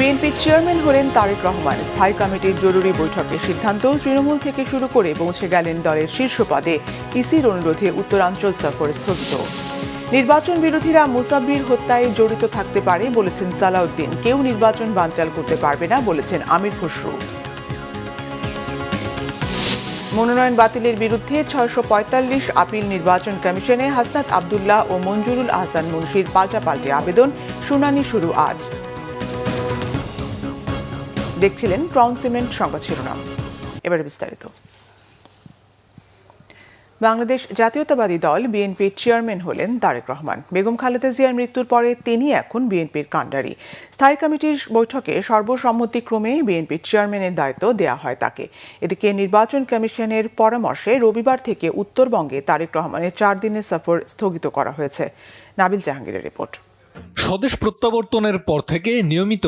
বিএনপির চেয়ারম্যান হলেন তারেক রহমান। স্থায়ী কমিটির জরুরি বৈঠকের সিদ্ধান্ত, তৃণমূল থেকে শুরু করে পৌঁছে গেলেন দলের শীর্ষ পদে। ইসির অনুরোধে উত্তরাঞ্চল সফর স্থগিত। নির্বাচন বিরোধীরা মুসাব্বির হত্যায় জড়িত থাকতে পারে বলেছেন সালাউদ্দিন। কেউ নির্বাচন বানচাল করতে পারবে না বলেছেন আমির খসরু। মনোনয়ন বাতিলের বিরুদ্ধে 645 আপিল নির্বাচন কমিশনে। হাসনাত আবদুল্লাহ ও মঞ্জুরুল আহসান মুন্সির পাল্টাপাল্টি আবেদন, শুনানি শুরু আজ। দেখছিলেন ক্রাউন সিমেন্ট সংবাদ শিরোনাম, এবারে বিস্তারিত। বাংলাদেশ জাতীয়তাবাদী দল বিএনপির চেয়ারম্যান হলেন তারেক রহমান। বেগম খালেদা জিয়ার মৃত্যুর পরে তিনি এখন বিএনপির কাণ্ডারি। স্থায়ী কমিটির বৈঠকে সর্বসম্মতিক্রমে বিএনপির চেয়ারম্যানের দায়িত্ব দেয়া হয় তাকে। এদিকে নির্বাচন কমিশনের পরামর্শে রবিবার থেকে উত্তরবঙ্গে তারেক রহমানের 4 দিনের সফর স্থগিত করা হয়েছে। নাবিল জাহাঙ্গীরের রিপোর্ট। স্বদেশ প্রত্যাবর্তনের পর থেকে নিয়মিত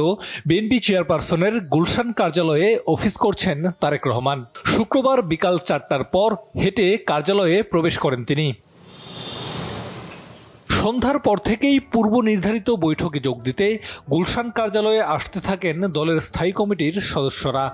বিএনপি চেয়ারপারসনের গুলশান কার্যালয়ে অফিস করছেন তারেক রহমান। শুক্রবার বিকাল 4টার পর হেঁটে কার্যালয়ে প্রবেশ করেন তিনি। সন্ধ্যার পর থেকেই পূর্ব নির্ধারিত বৈঠকে যোগ দিতে গুলশান কার্যালয়ে আসতে থাকেন দলের স্থায়ী কমিটির সদস্যরা।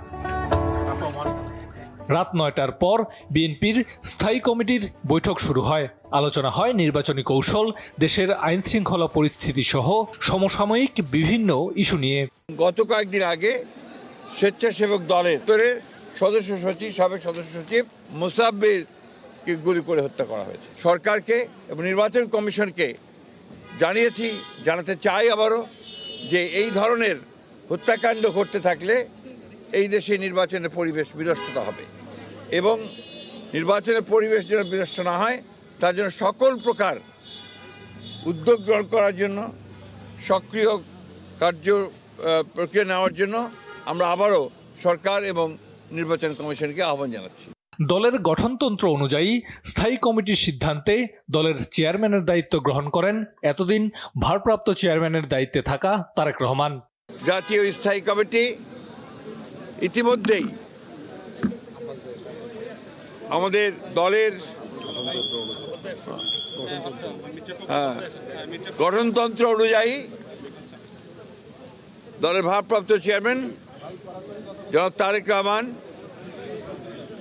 রাত 9টার পর বিএনপির স্থায়ী কমিটির বৈঠক শুরু হয়। আলোচনা হয় নির্বাচনী কৌশল, দেশের আইন শৃঙ্খলা পরিস্থিতি সহ সমসাময়িক বিভিন্ন ইস্যু নিয়ে। গত কয়েকদিন আগে স্বেচ্ছাসেবক দলের সদস্য সচিব, সাবেক সদস্য সচিব মুসাব্বিরকে গুলি করে হত্যা করা হয়েছে। সরকারকে এবং নির্বাচন কমিশনকে জানাতে চাই আবারও যে এই ধরনের হত্যাকাণ্ড ঘটতে থাকলে এই দেশে নির্বাচনের পরিবেশ বিনষ্ট হবে এবং নির্বাচনের পরিবেশ যেন বিনষ্ট না হয় তার জন্য সকল প্রকার উদ্যোগ গ্রহণ করার জন্য, সক্রিয় কার্য প্রক্রিয়া নেওয়ার জন্য আমরা আবারও সরকার এবং নির্বাচন কমিশনকে আহ্বান জানাচ্ছি। দলের গঠনতন্ত্র অনুযায়ী স্থায়ী কমিটির সিদ্ধান্তে দলের চেয়ারম্যানের দায়িত্ব গ্রহণ করেন এতদিন ভারপ্রাপ্ত চেয়ারম্যানের দায়িত্বে থাকা তারেক রহমান। জাতীয় স্থায়ী কমিটি ইতিমধ্যেই আমাদের দলের গঠনতন্ত্র অনুযায়ী দলের ভারপ্রাপ্ত চেয়ারম্যান জনাব তারেক রহমান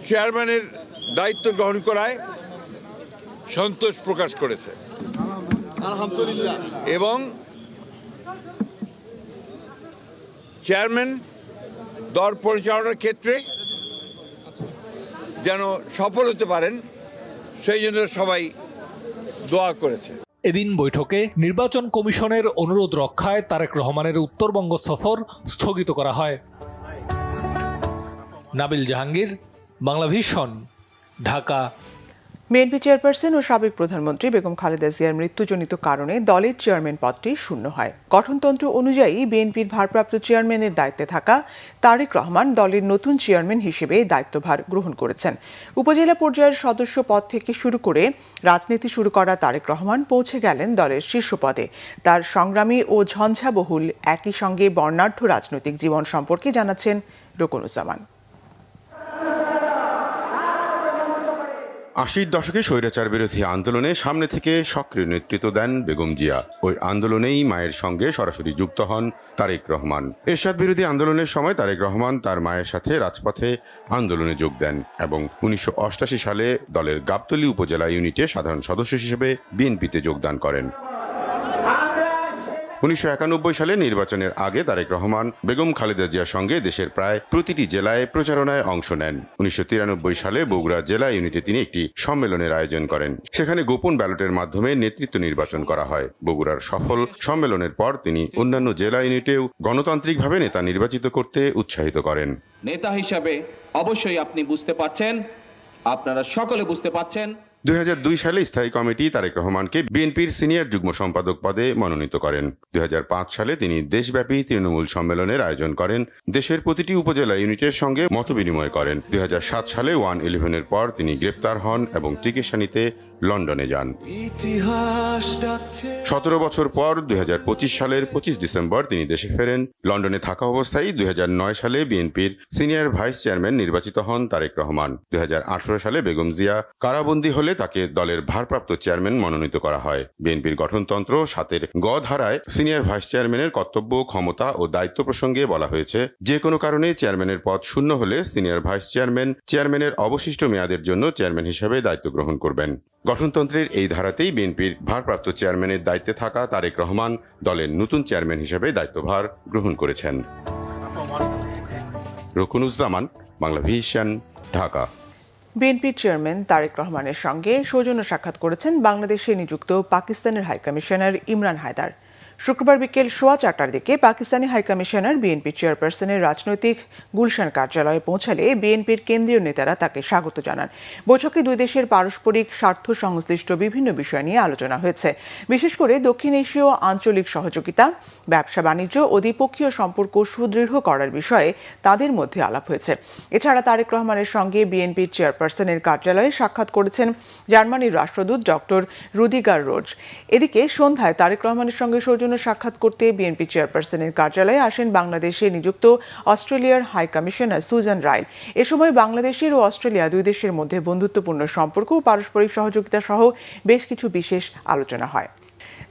চেয়ারম্যানের দায়িত্ব গ্রহণ করায় সন্তোষ প্রকাশ করেছে আলহামদুলিল্লাহ এবং চেয়ারম্যান দল পরিচালনার ক্ষেত্রে যেন সফল হতে পারেন সেই জন্য সবাই দোয়া করেছে। এদিন বৈঠকে নির্বাচন কমিশনের অনুরোধ রক্ষায় তারেক রহমানের উত্তরবঙ্গ সফর স্থগিত করা হয়। নাবিল জাহাঙ্গীর, বাংলা ভিশন, ঢাকা। বিএনপি চেয়ারপারসন ও সাবেক প্রধানমন্ত্রী বেগম খালেদা জিয়ার মৃত্যুজনিত কারণে দলের চেয়ারম্যান পদটি শূন্য হয়। গঠনতন্ত্র অনুযায়ী বিএনপির ভারপ্রাপ্ত চেয়ারম্যানের দায়িত্বে থাকা তারেক রহমান দলের নতুন চেয়ারম্যান হিসেবে দায়িত্বভার গ্রহণ করেছেন। উপজেলা পর্যায়ের সদস্য পদ থেকে শুরু করে রাজনীতি শুরু করা তারেক রহমান পৌঁছে গেলেন দলের শীর্ষ পদে। তার সংগ্রামী ও ঝঞ্ঝাবহুল একই সঙ্গে বর্ণাঢ্য রাজনৈতিক জীবন সম্পর্কে জানাচ্ছেন রুকনুজ্জামান। 80-র দশকে স্বৈরাচার বিরোধী আন্দোলনে সামনে থেকে সক্রিয় নেতৃত্ব দেন বেগম জিয়া। ওই আন্দোলনেই মায়ের সঙ্গে সরাসরি যুক্ত হন তারেক রহমান। এরশাদ বিরোধী আন্দোলনের সময় তারেক রহমান তার মায়ের সাথে রাজপথে আন্দোলনে যোগ দেন এবং 1988 সালে দলের গাবতলী উপজেলা ইউনিটে সাধারণ সদস্য হিসেবে বিএনপিতে যোগদান করেন। 1991 সালে নির্বাচনের আগে তারেক রহমান বেগম খালেদা জিয়ার সঙ্গে দেশের প্রায় প্রতিটি জেলায় প্রচারণায় অংশ নেন। 1993 সালে বগুড়া জেলা ইউনিটে তিনি একটি সম্মেলনের আয়োজন করেন। সেখানে গোপন ব্যালটের মাধ্যমে নেতৃত্ব নির্বাচন করা হয়। বগুড়ার সফল সম্মেলনের পর তিনি অন্যান্য জেলা ইউনিটেও গণতান্ত্রিকভাবে নেতা নির্বাচিত করতে উৎসাহিত করেন। নেতা হিসাবে অবশ্যই আপনি বুঝতে পারছেন, আপনারা সকলে বুঝতে পারছেন। 2002 সালে স্থায়ী কমিটি তারেক রহমানকে বিএনপির সিনিয়র যুগ্ম সম্পাদক পদে মনোনীত করেন। 2005 সালে তিনি দেশব্যাপী তৃণমূল সম্মেলনের আয়োজন করেন, দেশের প্রতিটি উপজেলা ইউনিটের সঙ্গে মতবিনিময় করেন। 2007 সালে 111-এর পর তিনি গ্রেপ্তার হন এবং চিকিৎসা নিতে লন্ডনে যান। 17 বছর পর 2025 সালের 25 ডিসেম্বর তিনি দেশে ফেরেন। লন্ডনে থাকা অবস্থায় 2009 সালে বিএনপির সিনিয়র ভাইস চেয়ারম্যান নির্বাচিত হন তারেক রহমান। 2018 সালে বেগম জিয়া কারাবন্দী হলে হলে তাকে দলের ভারপ্রাপ্ত চেয়ারম্যান মনোনীত করা হয়। বিএনপির গঠনতন্ত্র ৭-এর গ ধারায় সিনিয়র ভাইস চেয়ারম্যানের কর্তব্য, ক্ষমতা ও দায়িত্ব প্রসঙ্গে বলা হয়েছে, যে কোনো কারণে চেয়ারম্যানের পদ শূন্য হলে সিনিয়র ভাইস চেয়ারম্যানের অবশিষ্ট মেয়াদের জন্য চেয়ারম্যান হিসেবে দায়িত্ব গ্রহণ করবেন। গঠনতন্ত্রের এই ধারাতেই বিএনপির ভারপ্রাপ্ত চেয়ারম্যানের দায়িত্বে থাকা তারেক রহমান দলের নতুন চেয়ারম্যান হিসেবে দায়িত্বভার গ্রহণ করেছেন। রকুনুজ্জামান, বাংলা ভিশন, ঢাকা। বিএনপির চেয়ারম্যান তারেক রহমানের সঙ্গে সৌজন্য সাক্ষাৎ করেছেন বাংলাদেশে নিযুক্ত পাকিস্তানের হাইকমিশনার ইমরান হায়দার। শুক্রবার বিকেল 4:15টার দিকে পাকিস্তানি হাইকমিশনার বিএনপি চেয়ারপারসনের রাজনৈতিক গুলশান কার্যালয়ে পৌঁছালে বিএনপির কেন্দ্রীয় নেতারা তাকে স্বাগত জানান। বৈঠকে দুই দেশের পারস্পরিক স্বার্থ সংশ্লিষ্ট বিভিন্ন বিষয় নিয়ে আলোচনা হয়েছে। বিশেষ করে দক্ষিণ এশীয় আঞ্চলিক সহযোগিতা, ব্যবসা বাণিজ্য ও দ্বিপক্ষীয় সম্পর্ক সুদৃঢ় করার বিষয়ে তাদের মধ্যে আলাপ হয়েছে। এছাড়া তারেক রহমানের সঙ্গে বিএনপির চেয়ারপারসনের কার্যালয়ে সাক্ষাৎ করেছেন জার্মানির রাষ্ট্রদূত ডক্টর রুডিগার রোজ। এদিকে সন্ধ্যায় তারেক রহমানের সঙ্গে সৌজন্য সাক্ষাৎ করতে বিএনপি চেয়ারপারসনের কার্যালয়ে আসেন বাংলাদেশে নিযুক্ত অস্ট্রেলিয়ার হাই কমিশনার সুজান রাইল। এ সময় বাংলাদেশের ও অস্ট্রেলিয়া দুই দেশের মধ্যে বন্ধুত্বপূর্ণ সম্পর্ক ও পারস্পরিক সহযোগিতা সহ বেশ কিছু বিশেষ আলোচনা হয়।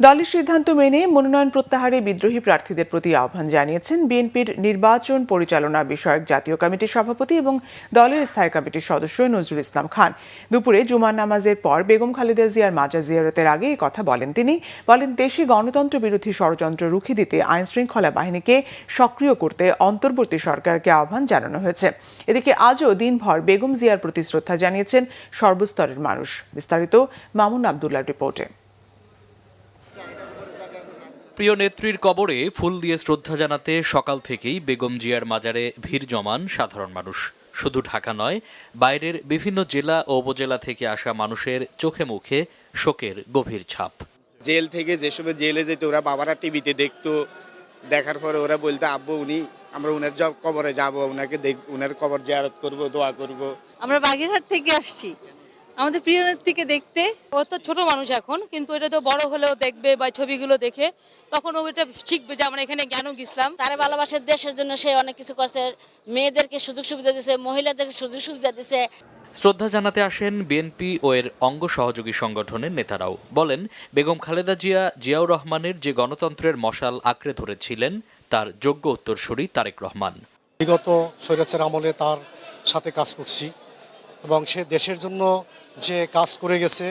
দলের সিদ্ধান্ত মেনে মনোনয়ন প্রত্যাহারে বিদ্রোহী প্রার্থীদের প্রতি আহ্বান জানিয়েছেন বিএনপির নির্বাচন পরিচালনা বিষয়ক জাতীয় কমিটির সভাপতি এবং দলের স্থায়ী কমিটির সদস্য নজরুল ইসলাম খান। দুপুরে জুমার নামাজের পর বেগম খালেদা জিয়ার মাজার জিয়ারতের আগে এই কথা বলেন তিনি। বলেন, দেশে গণতন্ত্র বিরোধী ষড়যন্ত্র রুখে দিতে আইনশৃঙ্খলা বাহিনীকে সক্রিয় করতে অন্তর্বর্তী সরকারকে আহ্বান জানানো হয়েছে। এদিকে আজও দিনভর বেগম জিয়ার প্রতি শ্রদ্ধা জানিয়েছেন সর্বস্তরের মানুষ। বিস্তারিত মামুন আবদুল্লাহর রিপোর্টে। প্রিয় নেত্রীর কবরে ফুল দিয়ে শ্রদ্ধা জানাতে সকাল থেকেই বেগম জিয়ার মাজারে ভিড় জমান সাধারণ মানুষ। শুধু ঢাকা নয়, বাইরের বিভিন্ন জেলা ও উপজেলা থেকে আসা মানুষের চোখে মুখে শোকের গভীর ছাপ। জেল থেকে যেসব জেলে যেত ওরা বাবারা টিভিতে দেখতো, দেখার পরে ওরা বলতো আব্বু আমরা উনার কবরে যাব, উনার কবর জিয়ারত করব, দোয়া করব। আমরা বাগেরহাট থেকে আসছি আমাদের প্রিয় নেত্রীকে দেখতে। ও তো ছোট মানুষ এখন, কিন্তু এটা তো বড় হলেও দেখবে বা ছবিগুলো দেখে তখন ও এটা শিখবে যে আমরা এখানে কেন গেছিলাম। তারা ভালোবাসে, দেশের জন্য সে অনেক কিছু করছে, মেয়েদেরকে সুযোগ সুবিধা দিয়েছে, মহিলাদেরকে সুযোগ সুবিধা দিয়েছে। শ্রদ্ধা জানাতে আসেন বিএনপি ও এর অঙ্গ সহযোগী সংগঠনের নেতারাও। বলেন, বেগম খালেদা জিয়াউর রহমানের যে গণতন্ত্রের মশাল আঁকড়ে ধরেছিলেন তার যোগ্য উত্তরসূরি তারেক রহমান। বিগত স্বৈরাচার আমলে তার সাথে কাজ করছি এবং সে দেশের জন্য যে কাজ করে গেছে,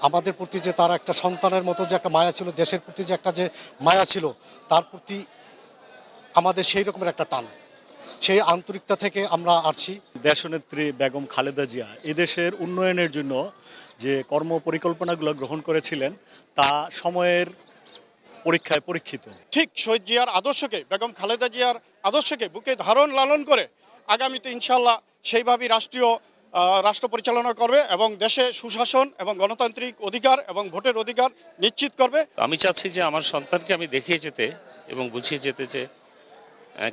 আমাদের প্রতি যে তার একটা সন্তানের মতো যে একটা মায়া ছিল, দেশের প্রতি যে একটা যে মায়া ছিল, তার প্রতি আমাদের সেই রকমের একটা টান, সেই আন্তরিকতা থেকে আমরা আসছি। দেশনেত্রী বেগম খালেদা জিয়া এদেশের উন্নয়নের জন্য যে কর্ম পরিকল্পনাগুলো গ্রহণ করেছিলেন তা সময়ের পরীক্ষায় পরীক্ষিত। ঠিক শহীদ জিয়ার আদর্শকে, বেগম খালেদা জিয়ার আদর্শকে বুকে ধারণ লালন করে আগামীতে ইনশাল্লাহ সেইভাবেই রাষ্ট্র পরিচালনা করবে এবং দেশে সুশাসন এবং গণতান্ত্রিক অধিকার এবং ভোটের অধিকার নিশ্চিত করবে। আমি চাচ্ছি যে আমার সন্তানকে আমি দেখিয়ে যেতে এবং বুঝিয়ে যেতে যে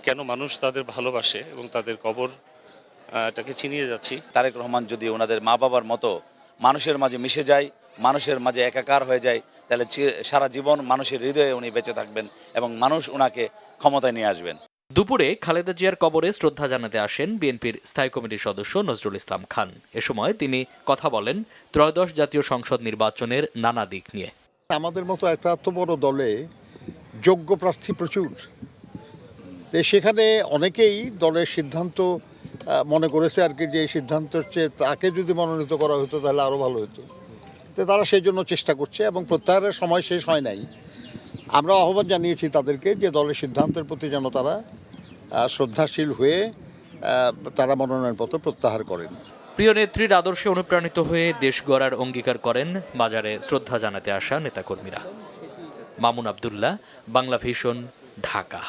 কেন মানুষ তাদের ভালোবাসে এবং তাদের কবরটাকে চিনিয়ে যাচ্ছি। তারেক রহমান যদি ওনাদের মা বাবার মতো মানুষের মাঝে মিশে যায়, মানুষের মাঝে একাকার হয়ে যায়, তাহলে সারা জীবন মানুষের হৃদয়ে উনি বেঁচে থাকবেন এবং মানুষ ওনাকে ক্ষমতায় নিয়ে আসবেন। দুপুরে খালেদা জিয়ার কবরে শ্রদ্ধা জানাতে আসেন বিএনপির স্থায়ী কমিটির সদস্য নজরুল ইসলাম খান। এ সময় তিনি কথা বলেন ত্রয়োদশ জাতীয় সংসদ নির্বাচনের নানা দিক নিয়ে। আমাদের মতো একটা এত বড় দলে যোগ্য প্রার্থী প্রচুর, সেখানে অনেকেই দলের সিদ্ধান্ত মনে করেছে আর কি, যে সিদ্ধান্তের চেয়ে তাকে যদি মনোনীত করা হতো তাহলে আরও ভালো হতো। তো তারা সেই জন্য চেষ্টা করছে এবং প্রত্যাহারের সময় শেষ হয় নাই। আমরা আহ্বান জানিয়েছি তাদেরকে যে দলের সিদ্ধান্তের প্রতি যেন তারা শ্রদ্ধাশীল হয়ে তারা মনোনয়নপত্র প্রত্যাহার করেন। প্রিয় নেত্রীর আদর্শে অনুপ্রাণিত হয়ে দেশ গড়ার অঙ্গীকার করেন বাজারে শ্রদ্ধা জানাতে আসা নেতাকর্মীরা। মামুন আবদুল্লাহ, বাংলা ভিশন, ঢাকা।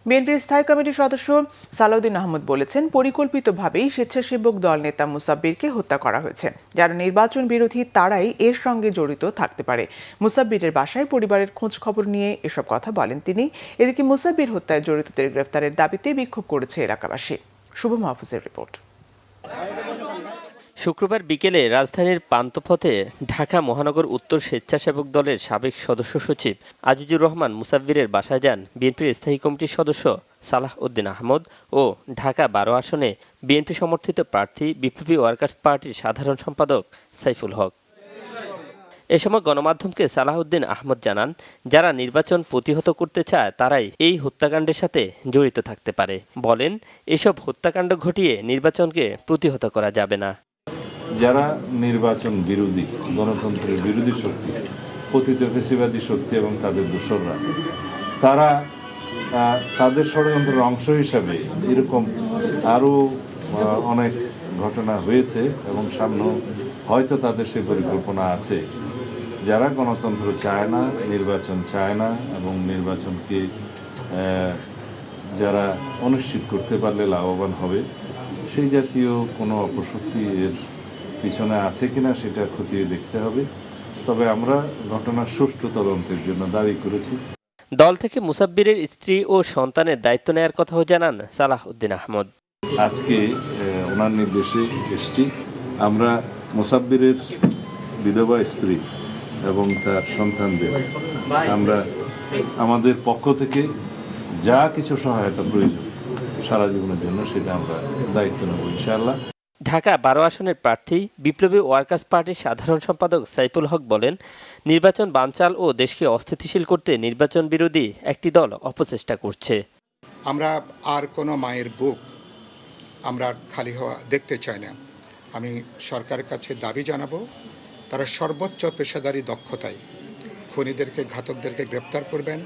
বিএনপির স্থায়ী কমিটির সদস্য সালাউদ্দিন আহমদ বলেছেন, পরিকল্পিতভাবেই স্বেচ্ছাসেবক দল নেতা মুসাব্বিরকে হত্যা করা হয়েছে। যারা নির্বাচন বিরোধী তারাই এর সঙ্গে জড়িত থাকতে পারে। মুসাব্বিরের বাসায় পরিবারের খোঁজ খবর নিয়ে এসব কথা বলেন তিনি। এদিকে মুসাব্বির হত্যায় জড়িতদের গ্রেফতারের দাবিতে বিক্ষোভ করেছে এলাকাবাসী। শুভ মাহফুজের রিপোর্ট। শুক্রবার বিকেলে রাজধানীর পান্থপথে ঢাকা মহানগর উত্তর স্বেচ্ছাসেবক দলের সাবেক সদস্য সচিব আজিজুর রহমান মুসাব্বিরের বাসায় যান বিএনপির স্থায়ী কমিটির সদস্য সালাহ উদ্দিন আহমদ ও ঢাকা 12 আসনে বিএনপি সমর্থিত প্রার্থী বিপ্লবী ওয়ার্কার্স পার্টির সাধারণ সম্পাদক সাইফুল হক। এ সময় গণমাধ্যমকে সালাহউদ্দিন আহমদ জানান, যারা নির্বাচন প্রতিহত করতে চায় তারাই এই হত্যাকাণ্ডের সাথে জড়িত থাকতে পারে। বলেন, এসব হত্যাকাণ্ড ঘটিয়ে নির্বাচনকে প্রতিহত করা যাবে না। যারা নির্বাচন বিরোধী, গণতন্ত্রের বিরোধী শক্তি, পতিত ফ্যাসিবাদী শক্তি এবং তাদের দোসররা, তারা তাদের ষড়যন্ত্রের অংশ হিসাবে এরকম আরও অনেক ঘটনা হয়েছে এবং সামনে হয়তো তাদের সে পরিকল্পনা আছে। যারা গণতন্ত্র চায় না, নির্বাচন চায় না এবং নির্বাচনকে যারা অনিশ্চিত করতে পারলে লাভবান হবে, সেই জাতীয় কোনো অপশক্তি এর পিছনে আছে কিনা সেটা খতিয়ে দেখতে হবে। তবে আমরা ঘটনার সুষ্ঠু তদন্তের জন্য দাবি করেছি। দল থেকে মুসাব্বিরের স্ত্রী ও সন্তানের দায়িত্ব নেয়ার কথাও জানান সালাহউদ্দিন আহমদ। আজকে ওনার নির্দেশে এসছি। আমরা মুসাব্বিরের বিধবা স্ত্রী এবং তার সন্তানদের আমরা আমাদের পক্ষ থেকে যা কিছু সহায়তা প্রয়োজন সারা জীবনের জন্য সেটা আমরা দায়িত্ব নেব ইনশাআল্লাহ। ঢাকা 12 আসনের প্রার্থী বিপ্লবী ওয়ার্কার্স পার্টির সাধারণ সম্পাদক সাইফুল হক বলেন, নির্বাচন বানচাল ও দেশকে অস্থিতিশীল করতে নির্বাচন বিরোধী একটি দল অপচেষ্টা করছে। আমরা আর কোনো মায়ের বুক আমরা খালি হওয়া দেখতে চাই না। আমি সরকারের কাছে দাবি জানাবো, তারা সর্বোচ্চ পেশাদারি দক্ষতায় খুনিদেরকে, ঘাতকদেরকে গ্রেপ্তার করবেন,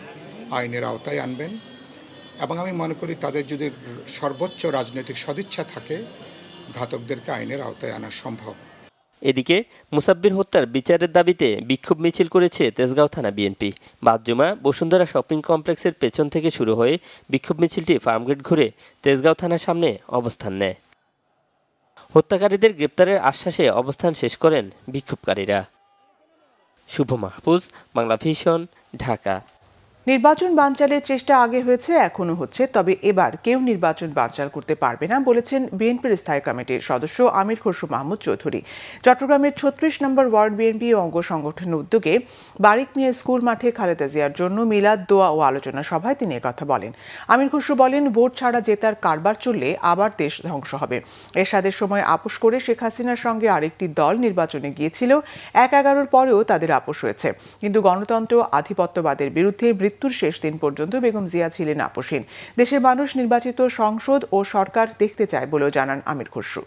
আইনের আওতায় আনবেন এবং আমি মনে করি তাদের যদি সর্বোচ্চ রাজনৈতিক সদিচ্ছা থাকে, ঘাতকদেরকে আইনের আওতায় আনা সম্ভব। এদিকে মুসাব্বির হত্যার বিচারের দাবিতে বিক্ষোভ মিছিল করেছে তেজগাঁও থানা বিএনপি। বাদ জুমা বসুন্ধরা শপিং কমপ্লেক্সের পেছন থেকে শুরু হয়ে বিক্ষোভ মিছিলটি ফার্মগেট ঘুরে তেজগাঁও থানার সামনে অবস্থান নেয়। হত্যাকারীদের গ্রেপ্তারের আশ্বাসে অবস্থান শেষ করেন বিক্ষোভকারীরা। শুভ মাহফুজ, বাংলা ভিশন, ঢাকা। নির্বাচন বানচালের চেষ্টা আগে হয়েছে, এখনো হচ্ছে, তবে এবার কেউ নির্বাচন বানচাল করতে পারবে না বলেছেন বিএনপির স্থায়ী কমিটির সদস্য আমির খসরু মাহমুদ চৌধুরী। চট্টগ্রামের 36 নম্বর ওয়ার্ড বিএনপি অঙ্গ সংগঠনের উদ্যোগে বারিক মিয়া স্কুল মাঠে খালেদা জিয়ার জন্য মিলাদ, দোয়া ও আলোচনা সভায় তিনি কথা বলেন। আমির খসরু বলেন, ভোট ছাড়া জেতার কারবার চললে আবার দেশ ধ্বংস হবে। এরশাদের সময় আপোষ করে শেখ হাসিনার সঙ্গে আরেকটি দল নির্বাচনে গিয়েছিল, 1/11 পরেও তাদের আপোষ হয়েছে, কিন্তু গণতন্ত্র আধিপত্যবাদের বিরুদ্ধে মৃত্যুর শেষ দিন পর্যন্ত বেগম জিয়া ছিলেন আপোষহীন। দেশের মানুষ নির্বাচিত সংসদ ও সরকার দেখতে চায় বলেও জানান আমির খসরু।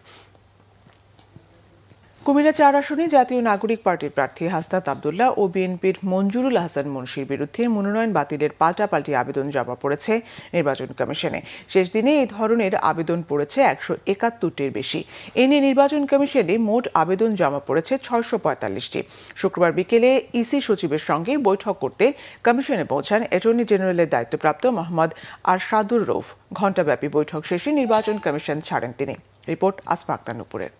কুমিল্লা 4 আসনে জাতীয় নাগরিক পার্টির প্রার্থী হাসনাত আব্দুল্লাহ ও বিএনপির মঞ্জুরুল হাসান মুন্সির বিরুদ্ধে মনোনয়ন বাতিলের পাল্টাপাল্টি আবেদন জমা পড়েছে নির্বাচন কমিশনে। শেষ দিনে এই ধরনের আবেদন পড়েছে 171টির বেশি। এ নিয়ে নির্বাচন কমিশনে মোট আবেদন জমা পড়েছে 645টি। শুক্রবার বিকেলে ইসি সচিবের সঙ্গে বৈঠক করতে কমিশনে পৌঁছান অ্যাটর্নি জেনারেলের দায়িত্বপ্রাপ্ত মোহাম্মদ আরশাদুর রৌফ। ঘণ্টাব্যাপী বৈঠক শেষে নির্বাচন কমিশন ছাড়েন তিনি। রিপোর্ট আসফা আক্তার নুপুরের।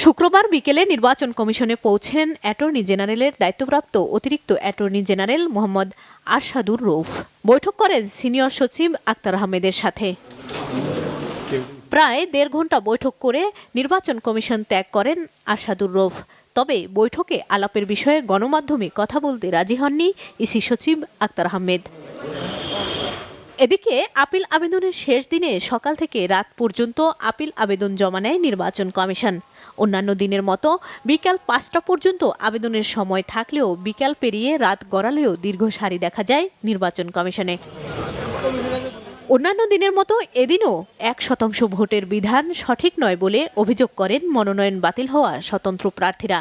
শুক্রবার বিকেলে নির্বাচন কমিশনে পৌঁছেন অ্যাটর্নি জেনারেলের দায়িত্বপ্রাপ্ত অতিরিক্ত অ্যাটর্নি জেনারেল মোহাম্মদ আরশাদুর রৌফ। বৈঠক করেন সিনিয়র সচিব আক্তার আহমেদের সাথে। প্রায় 1.5 ঘন্টা বৈঠক করে নির্বাচন কমিশন ত্যাগ করেন আরশাদুর রৌফ। তবে বৈঠকে আলাপের বিষয়ে গণমাধ্যমে কথা বলতে রাজি হননি ইসি সচিব আক্তার আহমেদ। এদিকে আপিল আবেদনের শেষ দিনে সকাল থেকে রাত পর্যন্ত আপিল আবেদন জমা নেয় নির্বাচন কমিশন। অন্যান্য দিনের মতো বিকাল 5টা পর্যন্ত আবেদনের সময় থাকলেও বিকাল পেরিয়ে রাত গড়ালেও দীর্ঘ সারি দেখা যায় নির্বাচন কমিশনে। অন্যান্য দিনের মতো এদিনও 1% ভোটের বিধান সঠিক নয় বলে অভিযোগ করেন মনোনয়ন বাতিল হওয়া স্বতন্ত্র প্রার্থীরা।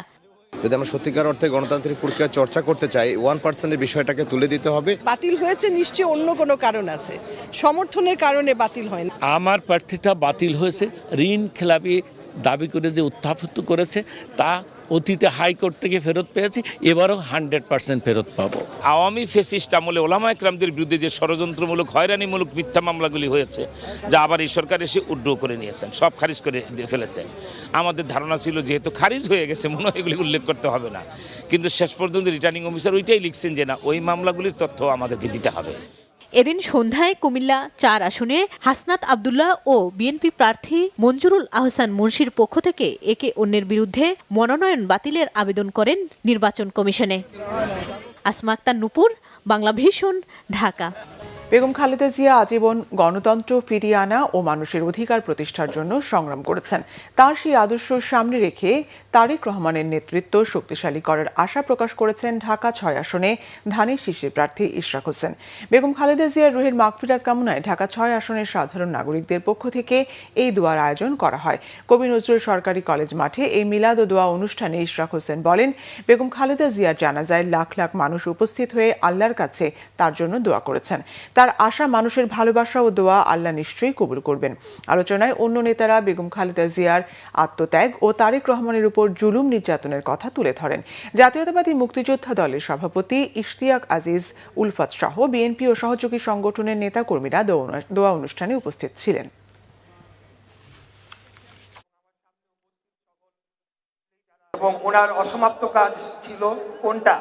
যদি আমরা সত্যিকার অর্থে গণতান্ত্রিক প্রক্রিয়া চর্চা করতে চাই, 1%-এর বিষয়টাকে তুলে দিতে হবে। বাতিল হয়েছে নিশ্চয়ই অন্য কোনো কারণ আছে, সমর্থনের কারণে বাতিল হয় না। আমার প্রার্থীটা বাতিল হয়েছে ঋণ খেলাপি দাবি করে যে উত্থাপিত করেছে তা অতীতে হাইকোর্ট থেকে ফেরত পেয়েছি, এবারও 100% ফেরত পাবো। আওয়ামী ফ্যাসিস্ট আমলে ওলামা একরামদের বিরুদ্ধে যে ষড়যন্ত্রমূলক হয়রানিমূলক মিথ্যা মামলাগুলি হয়েছে, যা আবার এই সরকার এসে উড্র করে নিয়েছেন, সব খারিজ করে ফেলেছেন। আমাদের ধারণা ছিল যেহেতু খারিজ হয়ে গেছে মনে হয় এগুলি উল্লেখ করতে হবে না, কিন্তু শেষ পর্যন্ত রিটার্নিং অফিসার ওইটাই লিখছেন যে না, ওই মামলাগুলির তথ্য আমাদেরকে দিতে হবে। এদিন সন্ধ্যায় কুমিল্লা 4 আসনে হাসনাত আব্দুল্লাহ ও বিএনপি প্রার্থী মঞ্জুরুল আহসান মুন্সির পক্ষ থেকে একে অন্যের বিরুদ্ধে মনোনয়ন বাতিলের আবেদন করেন নির্বাচন কমিশনে। আসমা আক্তার নুপুর, বাংলা ভিশন, ঢাকা। বেগম খালেদা জিয়া আজীবন গণতন্ত্র ফিরিয়ে আনা ও মানুষের অধিকার প্রতিষ্ঠার জন্য সংগ্রাম করেছেন। তার সেই আদর্শ সামনে রেখে তারেক রহমানের নেতৃত্ব শক্তিশালী করার আশা প্রকাশ করেছেন ঢাকা ৬ আসনে ধানের শীর্ষের প্রার্থী ইশরাক হোসেন। বেগম খালেদা জিয়ার রুহের মাগফিরাত কামনায় ঢাকা ৬ আসনের সাধারণ নাগরিকদের পক্ষ থেকে এই দোয়ার আয়োজন করা হয়। কবি নজরুল সরকারি কলেজ মাঠে এই মিলাদ ও দোয়া অনুষ্ঠানে ইশরাক হোসেন বলেন, বেগম খালেদা জিয়ার জানাজায় লাখ লাখ মানুষ উপস্থিত হয়ে আল্লাহর কাছে তার জন্য দোয়া করেছেন। তার আশা মানুষের ভালোবাসা ও দোয়া আল্লাহ নিশ্চয়ই কবুল করবেন। আলোচনায় অন্য নেতারা বেগম খালেদা জিয়ার আত্মত্যাগ ও তারেক রহমানের উপর জুলুম নির্যাতনের কথা তুলে ধরেন। জাতীয়তাবাদী মুক্তিযোদ্ধা দলের সভাপতি ইশতিয়াক আজিজ উলফাত সহ বিএনপি ও সহযোগী সংগঠনের নেতাকর্মীরা দোয়া অনুষ্ঠানে উপস্থিত ছিলেন। এবং ওনার অসমাপ্ত কাজ ছিল কোনটা?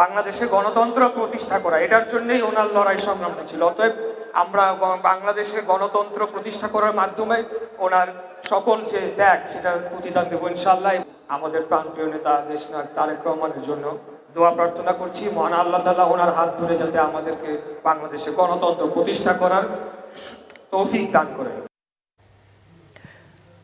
বাংলাদেশে গণতন্ত্র প্রতিষ্ঠা করা। এটার জন্যই ওনার লড়াই সংগ্রামটা ছিল। অতএব আমরা বাংলাদেশে গণতন্ত্র প্রতিষ্ঠা করার মাধ্যমে ওনার সকল যে ত্যাগ সেটার প্রতিদান দেবো ইনশাআল্লাহ। আমাদের প্রাণপ্রিয় নেতা দেশনায়ক তারেক রহমানের জন্য দোয়া প্রার্থনা করছি, মহান আল্লাহ তাআলা ওনার হাত ধরে যাতে আমাদেরকে বাংলাদেশে গণতন্ত্র প্রতিষ্ঠা করার তৌফিক দান করেন।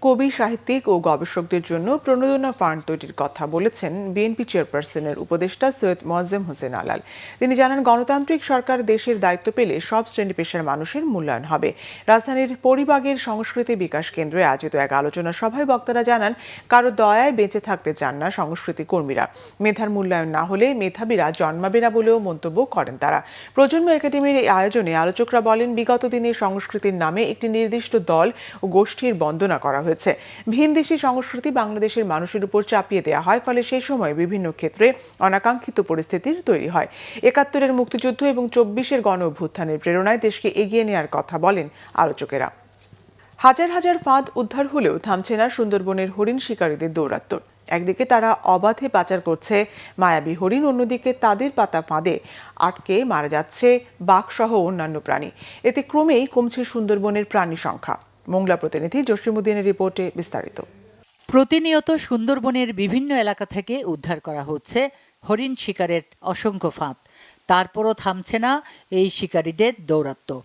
কবি, সাহিত্যিক ও গবেষকদের জন্য প্রণোদনা ফান্ড তৈরির কথা বলেছেন বিএনপি চেয়ারপারসনের উপদেষ্টা সৈয়দ মোয়াজ্জেম হোসেন আলাল। তিনি জানান, গণতান্ত্রিক সরকার দেশের দায়িত্ব পেলে সব শ্রেণী পেশার মানুষের মূল্যায়ন হবে। রাজধানীর পরিবাগের সংস্কৃতি বিকাশ কেন্দ্রে আয়োজিত এক আলোচনা সভায় বক্তারা জানান, কারো দয়ায় বেঁচে থাকতে চান না সংস্কৃতি কর্মীরা। মেধার মূল্যায়ন না হলে মেধাবীরা জন্মাবে না বলেও মন্তব্য করেন তারা। প্রজন্ম একাডেমির এই আয়োজনে আলোচকরা বলেন, বিগত দিনে সংস্কৃতির নামে একটি নির্দিষ্ট দল ও গোষ্ঠীর বন্দনা করা হয়েছে। ভিনদেশি সংস্কৃতি বাংলাদেশের মানুষের উপর চাপিয়ে দেওয়া হয়, ফলে সেই সময় বিভিন্ন ক্ষেত্রে অনাকাঙ্ক্ষিত পরিস্থিতির তৈরি হয়। ৭১-এর মুক্তিযুদ্ধ এবং ২৪-এর গণ অভ্যুত্থানের প্রেরণায় দেশকে এগিয়ে নেওয়ার কথা বলেন আলোচকেরা। হাজার হাজার ফাঁদ উদ্ধার হলেও থামছে না সুন্দরবনের হরিণ শিকারীদের দৌরাত্ম্য। একদিকে তারা অবাধে পাচার করছে মায়াবী হরিণ, অন্যদিকে তাদের পাতা ফাঁদে আটকে মারা যাচ্ছে বাঘসহ অন্যান্য প্রাণী। এতে ক্রমেই কমছে সুন্দরবনের প্রাণী সংখ্যা। মোংলা প্রতিনিধি জসিমউদ্দিনের রিপোর্টে বিস্তারিত। প্রতিনিয়ত সুন্দরবনের বিভিন্ন এলাকা থেকে উদ্ধার করা হচ্ছে হরিণ শিকারের অসংখ্য ফাঁদ। তারপরও থামছে না এই শিকারীদের দৌরাত্ম্য।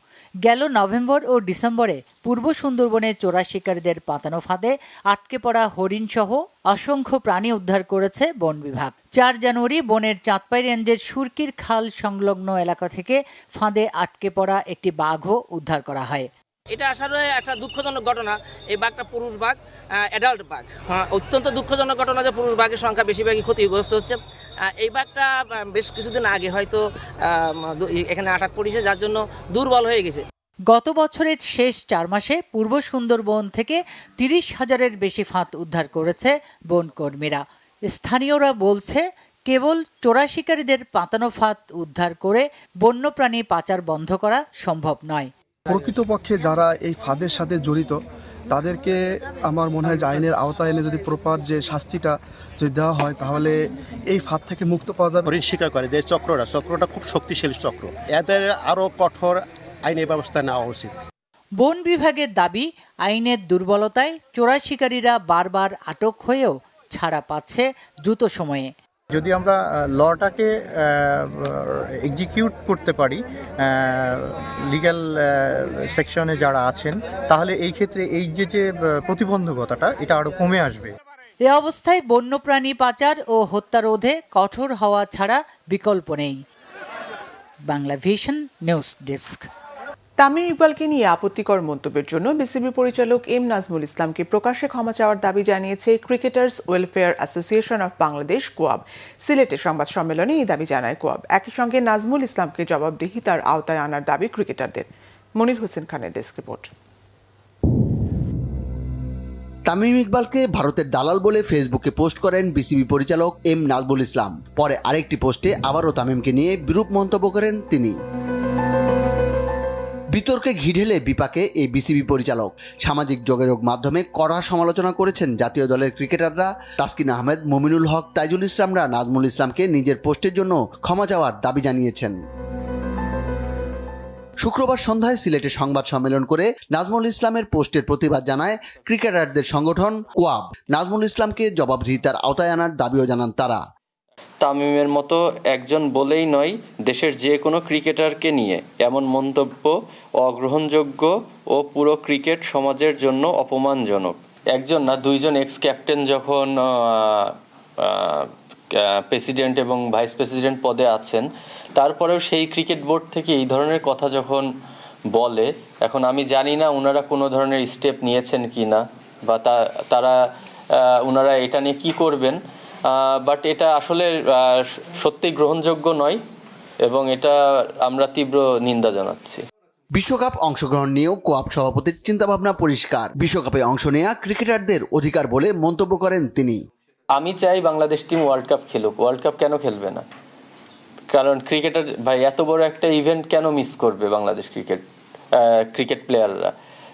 গেল নভেম্বর ও ডিসেম্বরে পূর্ব সুন্দরবনে চোরা শিকারীদের পাতানো ফাঁদে আটকে পড়া হরিণ সহ অসংখ্য প্রাণী উদ্ধার করেছে বন বিভাগ। ৪ জানুয়ারি বনের চাঁদপাই রেঞ্জের সুরকির খাল সংলগ্ন এলাকা থেকে ফাঁদে আটকে পড়া একটি বাঘও উদ্ধার করা হয়। এটা আসলে একটা দুঃখজনক ঘটনা। এই বাঘটা পুরুষ বাঘ, অ্যাডাল্ট বাঘ। অত্যন্ত দুঃখজনক ঘটনা যে পুরুষ বাঘের সংখ্যা বেশিরভাগই ক্ষতিগ্রস্ত হচ্ছে। এই বাঘটা বেশ কিছুদিন আগে হয়তো এখানে আটক পড়েছে, যার জন্য দুর্বল হয়ে গেছে। গত বছরের শেষ ৪ মাসে পূর্ব সুন্দরবন থেকে ৩০,০০০-এর বেশি ফাঁদ উদ্ধার করেছে বন কর্মীরা। স্থানীয়রা বলছে, কেবল চোরা শিকারীদের পাতানো ফাঁদ উদ্ধার করে বন্যপ্রাণী পাচার বন্ধ করা সম্ভব নয়। প্রকৃতপক্ষে যারা এই ফাঁদের সাথে জড়িত তাদেরকে আমার মনে হয় যে আইনের আওতায় এনে যদি প্রপার যে শাস্তিটা যদি দেওয়া হয়, তাহলে এই ফাঁদ থেকে মুক্ত পাওয়া যাবে। হরিণ শিকার করে যে চক্রটা খুব শক্তিশালী চক্র, এদের আরও কঠোর আইনের ব্যবস্থা নেওয়া উচিত। বন বিভাগের দাবি, আইনের দুর্বলতায় চোরা শিকারীরা বারবার আটক হয়েও ছাড়া পাচ্ছে দ্রুত সময়ে। যদি আমরা লটাকে এক্সিকিউট করতে পারি লিগ্যাল সেকশনে যারা আছেন, তাহলে এই ক্ষেত্রে এই যে প্রতিবন্ধকতাটা এটা আরও কমে আসবে। এ অবস্থায় বন্যপ্রাণী পাচার ও হত্যা রোধে কঠোর হওয়া ছাড়া বিকল্প নেই। Bangla Vision news desk. Tamim ইকবালকে নিয়ে আপত্তিকর মন্তব্যের জন্য বিসিবি পরিচালক এম নাজমুল ইসলামকে প্রকাশ্যে ক্ষমা চাওয়ার দাবি জানিয়েছে cricketers welfare association of Bangladesh, COAB. সিলেটে সংবাদ সম্মেলনে এই দাবি জানায় কোয়াব। একই সঙ্গে নাজমুল ইসলামকে জবাবদিহিতার আওতায় আনার দাবি ক্রিকেটারদের। মনির হোসেন খানের ডেস্ক রিপোর্ট। তামিম ইকবালকে ভারতের দালাল বলে ফেসবুকে পোস্ট করেন বিসিবি পরিচালক এম নাজমুল ইসলাম। পরে আরেকটি পোস্টে আবারও তামিমকে নিয়ে বিরূপ মন্তব্য করেন তিনি। বিতর্কে ঘি ঢেলে বিপাকে এই বিসিবি পরিচালক। সামাজিক যোগাযোগ মাধ্যমে কড়া সমালোচনা করেছেন জাতীয় দলের ক্রিকেটাররা। তাসকিন আহমেদ, মুমিনুল হক, তাইজুল ইসলামরা নাজমুল ইসলামকে নিজের পোস্টের জন্য ক্ষমা চাওয়ার দাবি জানিয়েছেন। শুক্রবার সন্ধ্যায় সিলেটে সংবাদ সম্মেলন করে নাজমুল ইসলামের পোস্টের প্রতিবাদ জানায় ক্রিকেটারদের সংগঠন কোয়াব। নাজমুল ইসলামকে জবাবদিহিতার আওতায় আনার দাবিও জানান তারা। তামিমের মতো একজন বলেই নয়, দেশের যে কোনো ক্রিকেটারকে নিয়ে এমন মন্তব্য অগ্রহণযোগ্য ও পুরো ক্রিকেট সমাজের জন্য অপমানজনক। একজন না, দুইজন এক্স ক্যাপ্টেন যখন প্রেসিডেন্ট এবং ভাইস প্রেসিডেন্ট পদে আছেন, তারপরেও সেই ক্রিকেট বোর্ড থেকে এই ধরনের কথা যখন বলে, এখন আমি জানি না ওনারা কোনো ধরনের স্টেপ নিয়েছেন কি না, বা ওনারা এটা নিয়ে কী করবেন, বাট এটা আসলে সত্যিই গ্রহণযোগ্য নয় এবং এটা আমরা তীব্র নিন্দা জানাচ্ছি। বিশ্বকাপ অংশগ্রহণ নিয়েও কোয়াপ সভাপতির চিন্তাভাবনা পরিষ্কার। বিশ্বকাপে অংশ নেওয়া ক্রিকেটারদের অধিকার বলে মন্তব্য করেন তিনি। আমি চাই বাংলাদেশ টিম ওয়ার্ল্ড কাপ খেলুক। ওয়ার্ল্ড কাপ কেন খেলবে না? কারণ ক্রিকেটার ভাই এত বড় একটা ইভেন্ট কেন মিস করবে বাংলাদেশ ক্রিকেট প্লেয়াররা?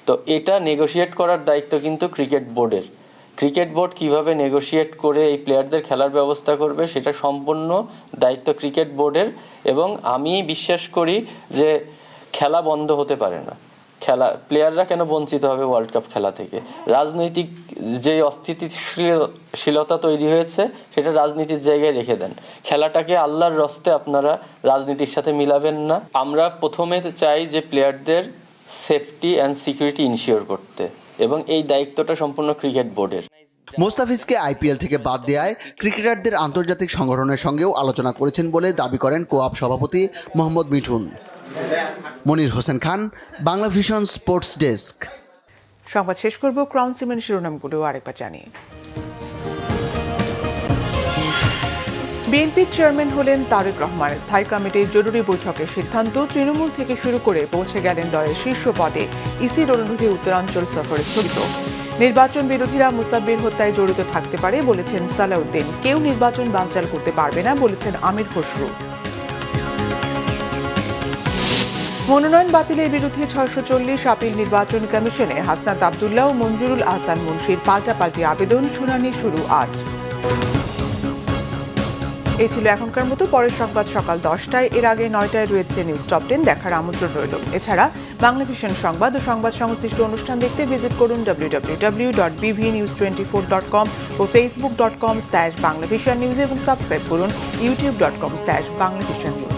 তো এটা নেগোশিয়েট করার দায়িত্ব কিন্তু ক্রিকেট বোর্ডের। ক্রিকেট বোর্ড কিভাবে নেগোশিয়েট করে এই প্লেয়ারদের খেলার ব্যবস্থা করবে সেটা সম্পূর্ণ দায়িত্ব ক্রিকেট বোর্ডের। এবং আমি বিশ্বাস করি যে খেলা বন্ধ হতে পারে না। প্লেয়াররা কেন বঞ্চিত হবে ওয়ার্ল্ড কাপ খেলা থেকে? রাজনৈতিক যে অস্থিতিশীলতা তৈরি হয়েছে সেটা রাজনীতির জায়গায় রেখে দেন। খেলাটাকে আল্লাহর রস্তে আপনারা রাজনীতির সাথে মিলাবেন না। আমরা প্রথমে চাই যে প্লেয়ারদের সেফটি অ্যান্ড সিকিউরিটি ইনশিওর করতে, এবং এই দায়িত্বটা সম্পূর্ণ ক্রিকেট বোর্ডের। মোস্তাফিজকে আইপিএল থেকে বাদ দেওয়ায় ক্রিকেটারদের আন্তর্জাতিক সংগঠনের সঙ্গেও আলোচনা করেছেন বলে দাবি করেন কোয়াপ সভাপতি Mohammad Mithun. Monir Hossain Khan, Bangla vision sports desk. সংবাদ শেষ করব ক্রাউন সিমেন্ট শিরোনামগুলো আরেকবার জানিয়ে। বিএনপির চেয়ারম্যান হলেন তারেক রহমান। স্থায়ী কমিটির জরুরি বৈঠকের সিদ্ধান্ত, তৃণমূল থেকে শুরু করে পৌঁছে গেলেন দলের শীর্ষ পদে। ইসির অনুরোধে উত্তরাঞ্চল সফর স্থগিত। নির্বাচন বিরোধীরা মুসাব্বির হত্যায় জড়িত থাকতে পারে বলেছেন সালাউদ্দিন। কেউ নির্বাচন বানচাল করতে পারবে না বলেছেন আমির খসরু। মনোনয়ন বাতিলের বিরুদ্ধে 640 আপিল নির্বাচন কমিশনে হাসনাত আব্দুল্লাহ ও মঞ্জুরুল আহসান মুন্সির পাল্টাপাল্টি আবেদন, শুনানি শুরু আজ। এই ছিল এখনকার মতো। পরের সংবাদ সকাল 10টায়, এর আগে 9টায় রয়েছে নিউজ টপ 10 দেখার আমন্ত্রণ রইল। এছাড়া বাংলা ভিশন সংবাদ ও সংবাদ সংশ্লিষ্ট অনুষ্ঠান দেখতে ভিজিট করুন www.bvnews24.com ও facebook.com/banglavishnnews এবং সাবস্ক্রাইব করুন youtube.com/banglavishnnews।